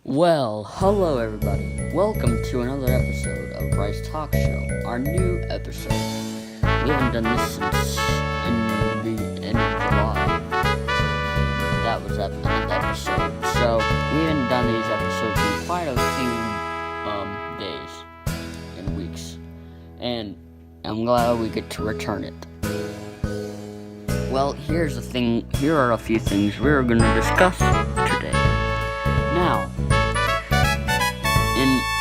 Well, hello everybody. Welcome to another episode of Bryce Talk Show, our new episode. We haven't done this since the end of July. That was that episode. So, we haven't done these episodes in quite a few days and weeks. And I'm glad we get to return it. Well, here's the thing. Here are a few things we're going to discuss today. Now,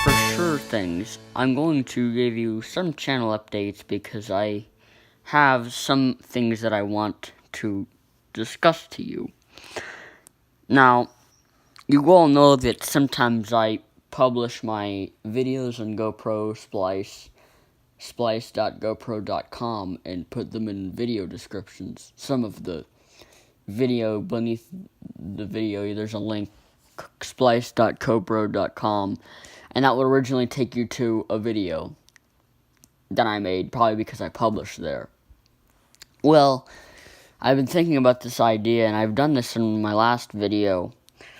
for sure things, I'm going to give you some channel updates because I have some things that I want to discuss to you. Now, you all know that sometimes I publish my videos on GoPro splice.gopro.com and put them in video descriptions. Some of the video beneath the video, there's a link, splice.gopro.com, and that would originally take you to a video that I made, probably because I published there. Well, I've been thinking about this idea, and I've done this in my last video.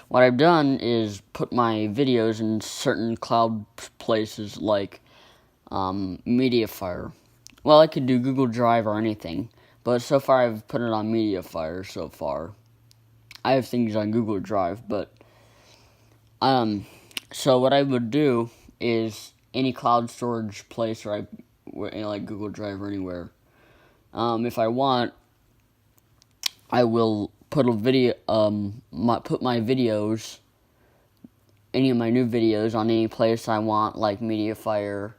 What I've done is put my videos in certain cloud places like Mediafire. Well, I could do Google Drive or anything, but so far I've put it on Mediafire so far. I have things on Google Drive, but so what I would do is any cloud storage place or like Google Drive or anywhere. If I want, I will put a video, put my videos, any of my new videos on any place I want, like Mediafire,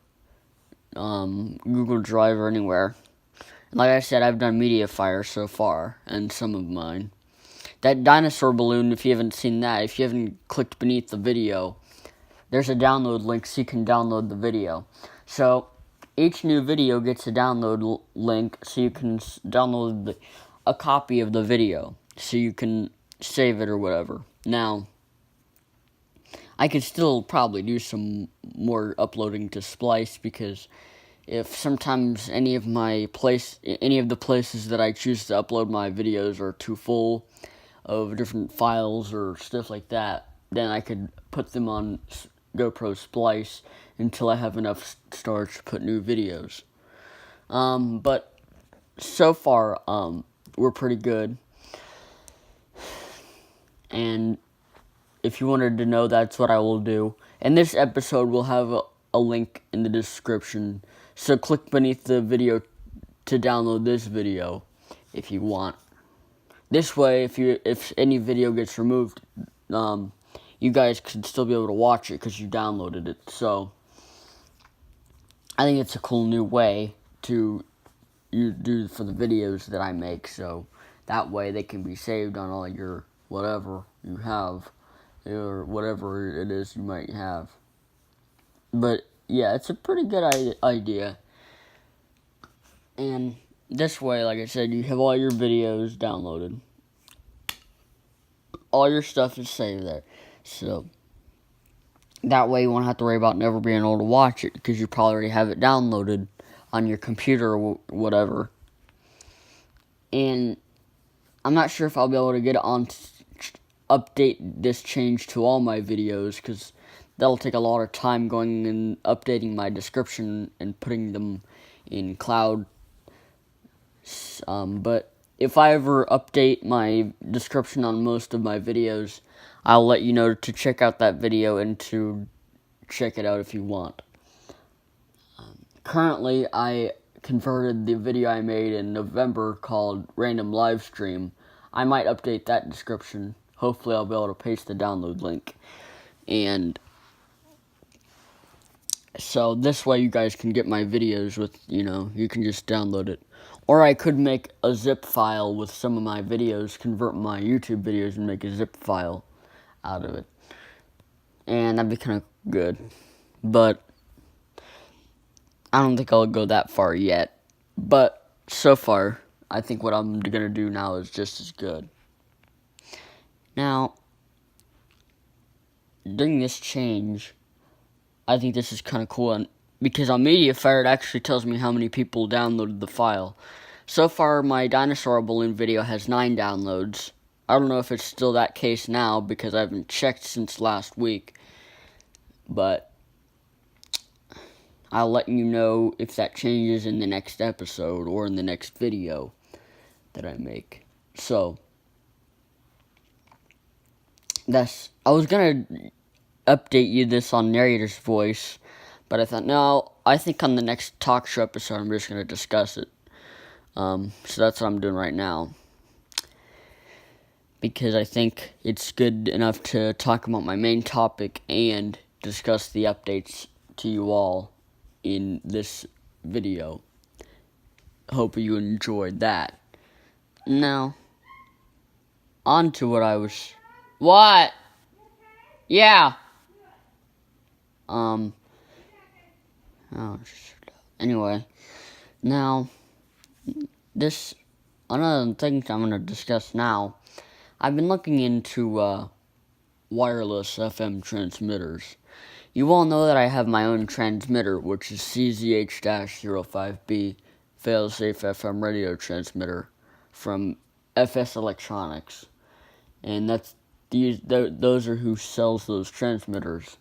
Google Drive or anywhere. And like I said, I've done Mediafire so far, and some of mine. That dinosaur balloon, if you haven't seen that, if you haven't clicked beneath the video, there's a download link so you can download the video. So, each new video gets a download link so you can download a copy of the video so you can save it or whatever. Now, I could still probably do some more uploading to Splice because if sometimes any of the places that I choose to upload my videos are too full of different files or stuff like that, then I could put them on GoPro Splice until I have enough storage to put new videos. But so far, we're pretty good. And if you wanted to know, that's what I will do. And this episode will have a link in the description. So click beneath the video to download this video if you want. This way, if any video gets removed, you guys could still be able to watch it because you downloaded it. So, I think it's a cool new way to do for the videos that I make. So, that way they can be saved on all your whatever you have, or whatever it is you might have. But, yeah, it's a pretty good idea. And this way, like I said, you have all your videos downloaded. All your stuff is saved there. So, that way you won't have to worry about never being able to watch it because you probably already have it downloaded on your computer or whatever. And I'm not sure if I'll be able to get it on update this change to all my videos because that'll take a lot of time going and updating my description and putting them in cloud. But if I ever update my description on most of my videos, I'll let you know to check out that video and to check it out if you want. Currently, I converted the video I made in November called Random Livestream. I might update that description. Hopefully, I'll be able to paste the download link. And so this way you guys can get my videos with, you can just download it. Or I could make a zip file with some of my videos, convert my YouTube videos and make a zip file out of it. And that'd be kind of good. But I don't think I'll go that far yet. But so far, I think what I'm going to do now is just as good. Now, during this change, I think this is kind of cool, and because on Mediafire it actually tells me how many people downloaded the file. So far, my dinosaur balloon video has 9 downloads, I don't know if it's still that case now because I haven't checked since last week, but I'll let you know if that changes in the next episode or in the next video that I make. So, I was gonna update you this on narrator's voice, but I thought, no, I think on the next talk show episode I'm just gonna discuss it. So that's what I'm doing right now, because I think it's good enough to talk about my main topic and discuss the updates to you all in this video. Hope you enjoyed that. Now, on to what I was... What? Yeah. Oh, anyway. Now, another thing I'm going to discuss now. I've been looking into, wireless FM transmitters. You all know that I have my own transmitter, which is CZH-05B, fail-safe FM radio transmitter from FS Electronics. And those are who sells those transmitters.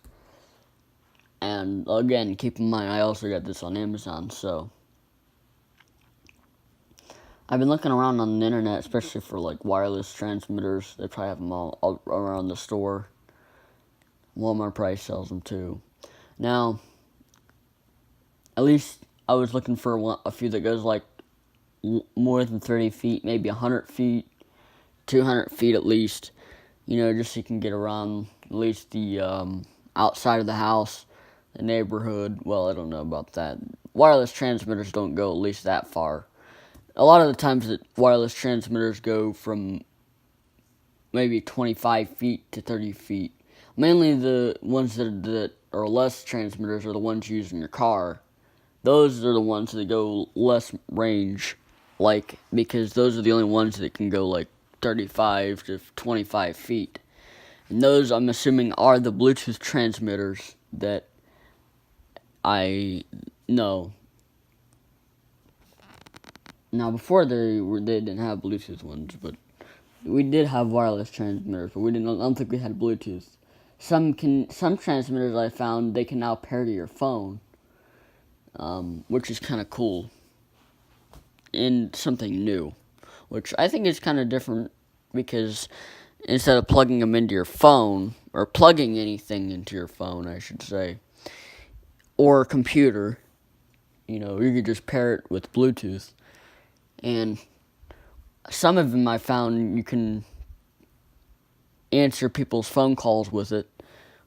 And again, keep in mind, I also got this on Amazon, so I've been looking around on the internet, especially for like wireless transmitters. They probably have them all around the store. Walmart probably sells them too. Now, at least I was looking for a few that goes like more than 30 feet, maybe 100 feet, 200 feet at least. You know, just so you can get around at least the outside of the house, the neighborhood. Well, I don't know about that. Wireless transmitters don't go at least that far. A lot of the times that wireless transmitters go from maybe 25 feet to 30 feet. Mainly the ones that are less transmitters are the ones used in your car. Those are the ones that go less range, because those are the only ones that can go like 35 to 25 feet. And those, I'm assuming, are the Bluetooth transmitters that I know. Now, before they didn't have Bluetooth ones, but we did have wireless transmitters, but I don't think we had Bluetooth. Some transmitters I found, they can now pair to your phone, which is kind of cool, and something new, which I think is kind of different, because instead of plugging them into your phone, or plugging anything into your phone, I should say, or computer, you could just pair it with Bluetooth. And some of them I found you can answer people's phone calls with it,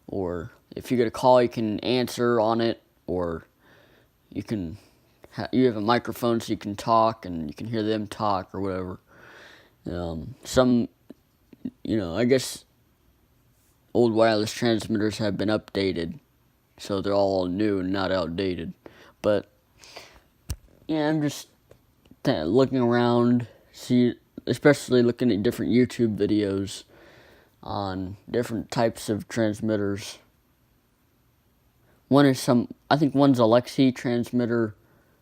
or if you get a call, you can answer on it, or you have a microphone so you can talk and you can hear them talk or whatever. I guess old wireless transmitters have been updated, so they're all new and not outdated. But yeah, I'm just looking around, especially looking at different YouTube videos on different types of transmitters. I think one's a Lexi transmitter,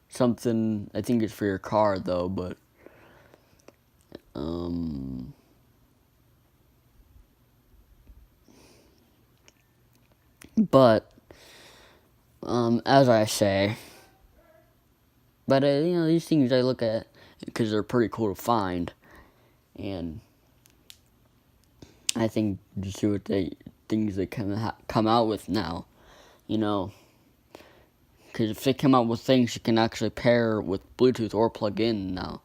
something, I think it's for your car though, but, as I say, but, these things I look at because they're pretty cool to find, and I think to see what things they come out with now, because if they come out with things you can actually pair with Bluetooth or plug in now.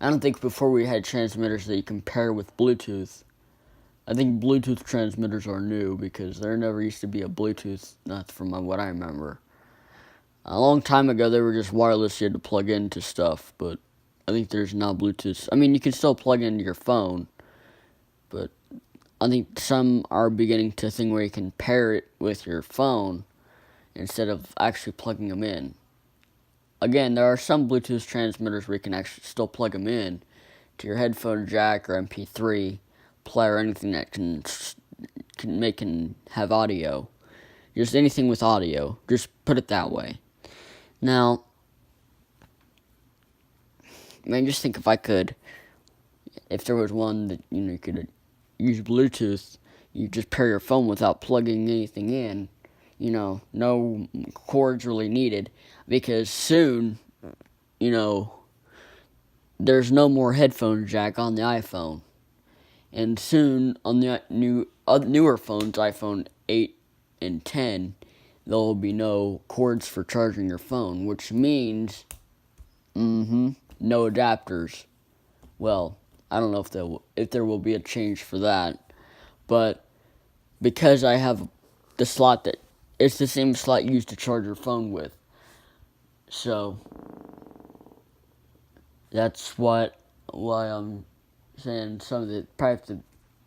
I don't think before we had transmitters that you can pair with Bluetooth. I think Bluetooth transmitters are new, because there never used to be a Bluetooth, not from what I remember. A long time ago, they were just wireless, you had to plug into stuff, but I think there's now Bluetooth. I mean, you can still plug into your phone, but I think some are beginning to think where you can pair it with your phone instead of actually plugging them in. Again, there are some Bluetooth transmitters where you can actually still plug them in to your headphone jack or MP3 player, or anything that can have audio. Just anything with audio. Just put it that way. Now, just think if there was one that, you could use Bluetooth. You just pair your phone without plugging anything in. No cords really needed, because soon, there's no more headphone jack on the iPhone. And soon, on the newer phones, iPhone 8 and 10, there will be no cords for charging your phone, which means, no adapters. Well, I don't know if there will be a change for that, but because I have the slot it's the same slot used to charge your phone with. So that's why I'm saying some of the probably have to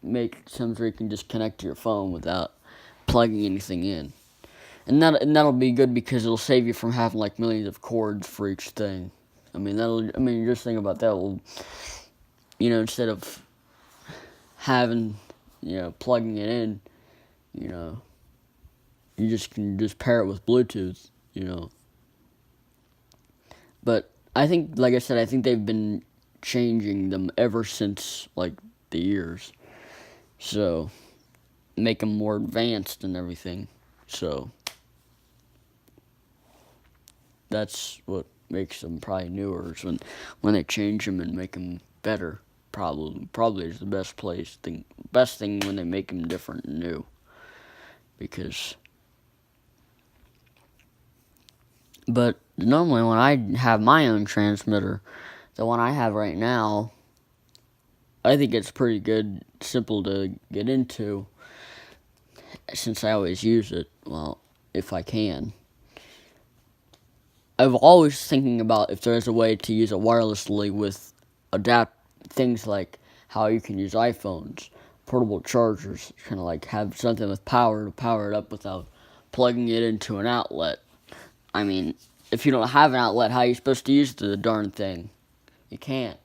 make some where you can just connect to your phone without plugging anything in. And that'll be good, because it'll save you from having like millions of cords for each thing. Just think about that. Instead of having, plugging it in, you just can just pair it with Bluetooth, But I think, like I said, I think they've been changing them ever since, like, the years. So, make them more advanced and everything. So, that's what makes them probably newer, is when they change them and make them better. Probably is the best thing when they make them different and new. But normally when I have my own transmitter, the one I have right now, I think it's pretty good, simple to get into, since I always use it, well, if I can. I'm always thinking about if there's a way to use it wirelessly with things like how you can use iPhones, portable chargers, kind of like have something with power to power it up without plugging it into an outlet. I mean, if you don't have an outlet, how are you supposed to use the darn thing? You can't.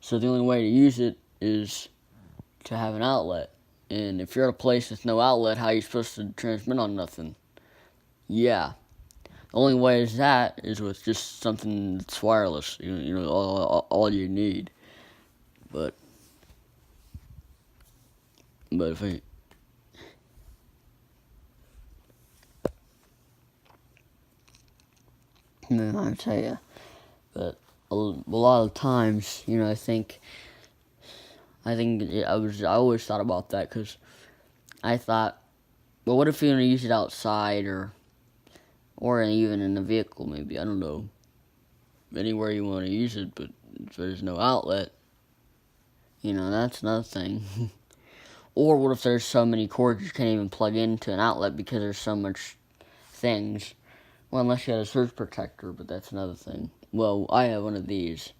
So the only way to use it is to have an outlet. And if you're at a place with no outlet, how are you supposed to transmit on nothing? Yeah. The only way is with just something that's wireless. All you need. But if I tell you, but a lot of times, I always thought about that, because I thought, well, what if you're gonna use it outside or even in a vehicle, maybe, I don't know, anywhere you want to use it, but if there's no outlet, that's another thing. Or what if there's so many cords you can't even plug into an outlet because there's so much things? Well, unless you had a surge protector, but that's another thing. Well, I have one of these.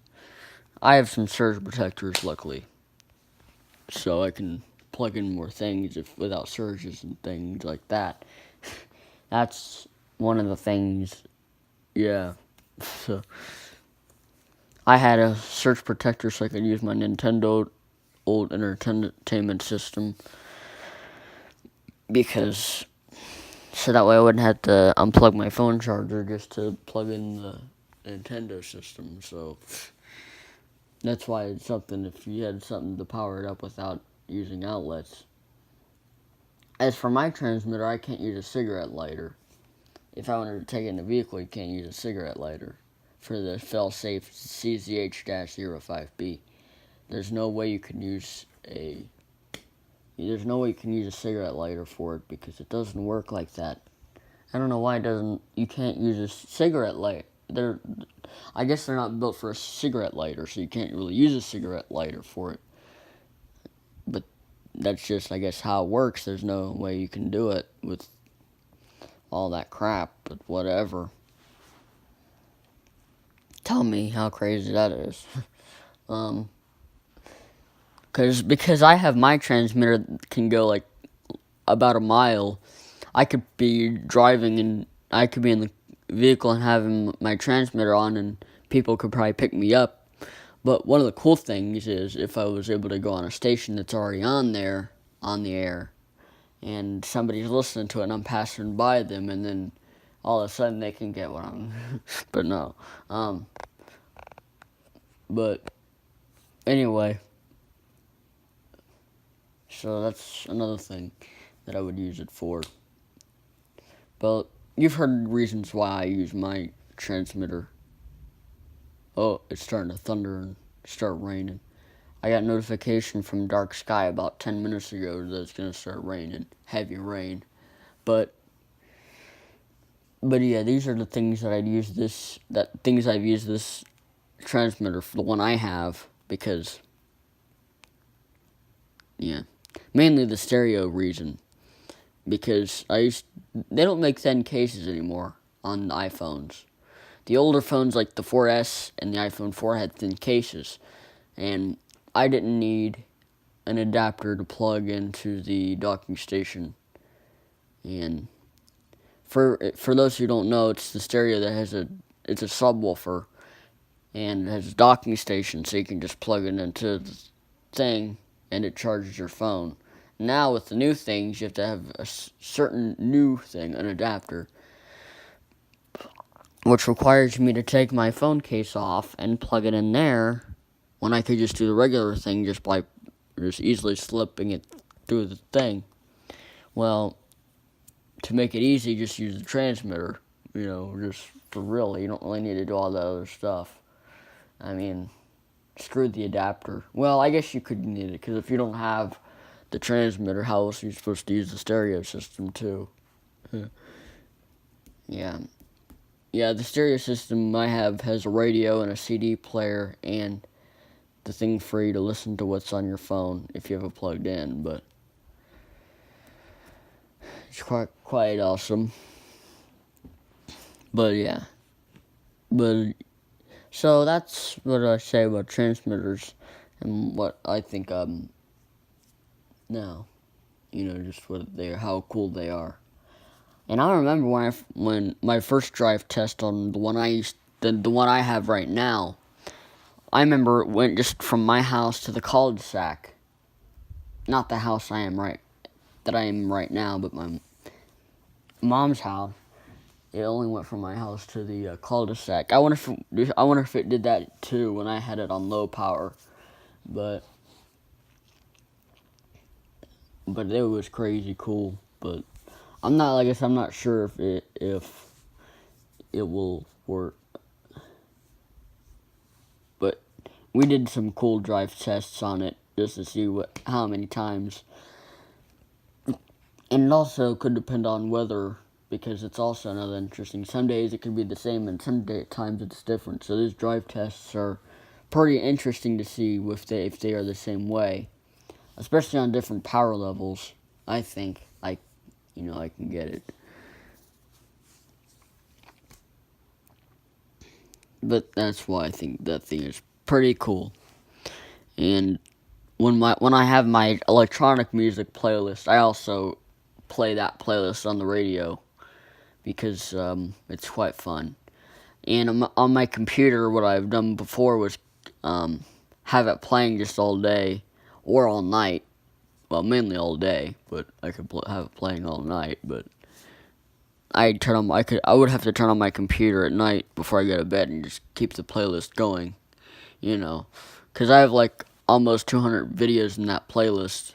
I have some surge protectors, luckily, so I can plug in more things without surges and things like that. That's one of the things. Yeah. So I had a surge protector so I could use my Nintendo old entertainment system, so that way I wouldn't have to unplug my phone charger just to plug in the Nintendo system. So that's why it's something, if you had something to power it up without using outlets. As for my transmitter, I can't use a cigarette lighter. If I wanted to take it in a vehicle, you can't use a cigarette lighter for the fail-safe CZH-05B. There's no way you can use a cigarette lighter for it, because it doesn't work like that. I don't know why you can't use a cigarette lighter. I guess they're not built for a cigarette lighter, so you can't really use a cigarette lighter for it. But that's just, I guess, how it works. There's no way you can do it with all that crap, but whatever. Tell me how crazy that is. Because I have my transmitter that can go like about a mile. I could be driving and I could be in the vehicle and having my transmitter on, and people could probably pick me up. But one of the cool things is if I was able to go on a station that's already on the air, and somebody's listening to it and I'm passing by them, and then all of a sudden they can get what I'm but no. But anyway, So that's another thing that I would use it for. But you've heard reasons why I use my transmitter. Oh, it's starting to thunder and start raining. I got notification from Dark Sky about 10 minutes ago that it's going to start raining. Heavy rain. But yeah, these are the things that I've used this transmitter for, the one I have, because, yeah, mainly the stereo reason, because they don't make thin cases anymore on the iPhones. The older phones like the 4S and the iPhone 4 had thin cases, and I didn't need an adapter to plug into the docking station. And for those who don't know, it's the stereo that it's a subwoofer, and it has a docking station, so you can just plug it into the thing, and it charges your phone. Now, with the new things, you have to have a certain new thing, an adapter, which requires me to take my phone case off and plug it in there, when I could just do the regular thing just by just easily slipping it through the thing. Well, to make it easy, just use the transmitter, just for real. You don't really need to do all the other stuff. I mean, screw the adapter. Well, I guess you could need it, because if you don't have the transmitter, how else are you supposed to use the stereo system, too? Yeah. Yeah, the stereo system I have has a radio and a CD player and the thing for you to listen to what's on your phone if you have it plugged in, but it's quite awesome. But yeah. So that's what I say about transmitters and what I think now, just how cool they are. And I remember when my first drive test on the one I have right now, I remember it went just from my house to the cul-de-sac. Not the house I am right now, but my mom's house. It only went from my house to the cul-de-sac. I wonder if it did that too when I had it on low power, but it was crazy cool. But I'm not sure if it will work. But we did some cool drive tests on it just to see how many times. And it also could depend on weather, because it's also another interesting. Some days it could be the same, and some times it's different. So these drive tests are pretty interesting to see if they are the same way, especially on different power levels. I think I can get it. But that's why I think that thing is pretty cool. And when I have my electronic music playlist, I also play that playlist on the radio, because it's quite fun. And on my computer, what I've done before was have it playing just all day or all night. Well, mainly all day, but I could have it playing all night. But I would have to turn on my computer at night before I go to bed and just keep the playlist going, because I have almost 200 videos in that playlist.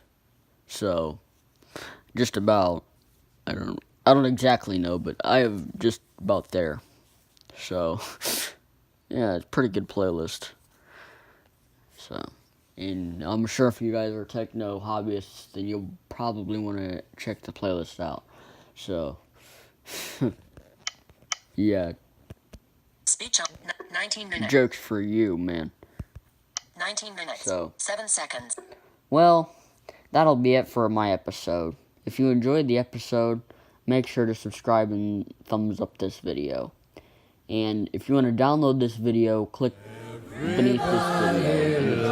So just about, I don't exactly know, but I have just about there. So yeah, it's a pretty good playlist. So, and I'm sure if you guys are techno hobbyists, then you'll probably want to check the playlist out. So yeah. Speech on 19 minutes. Jokes for you, man. 19 minutes. So 7 seconds. Well, that'll be it for my episode. If you enjoyed the episode, make sure to subscribe and thumbs up this video. And if you want to download this video, click beneath this video.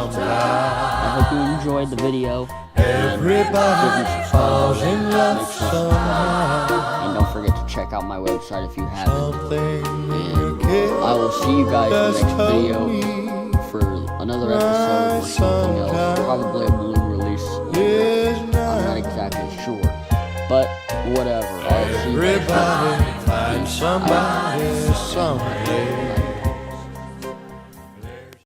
I hope you enjoyed the video. Everybody falls in love somehow. And don't forget to check out my website if you haven't. And I will see you guys in the next video for another episode or something else. Probably a balloon release. I'm not exactly sure. But whatever. I'll see you guys. Everybody find somebody someday.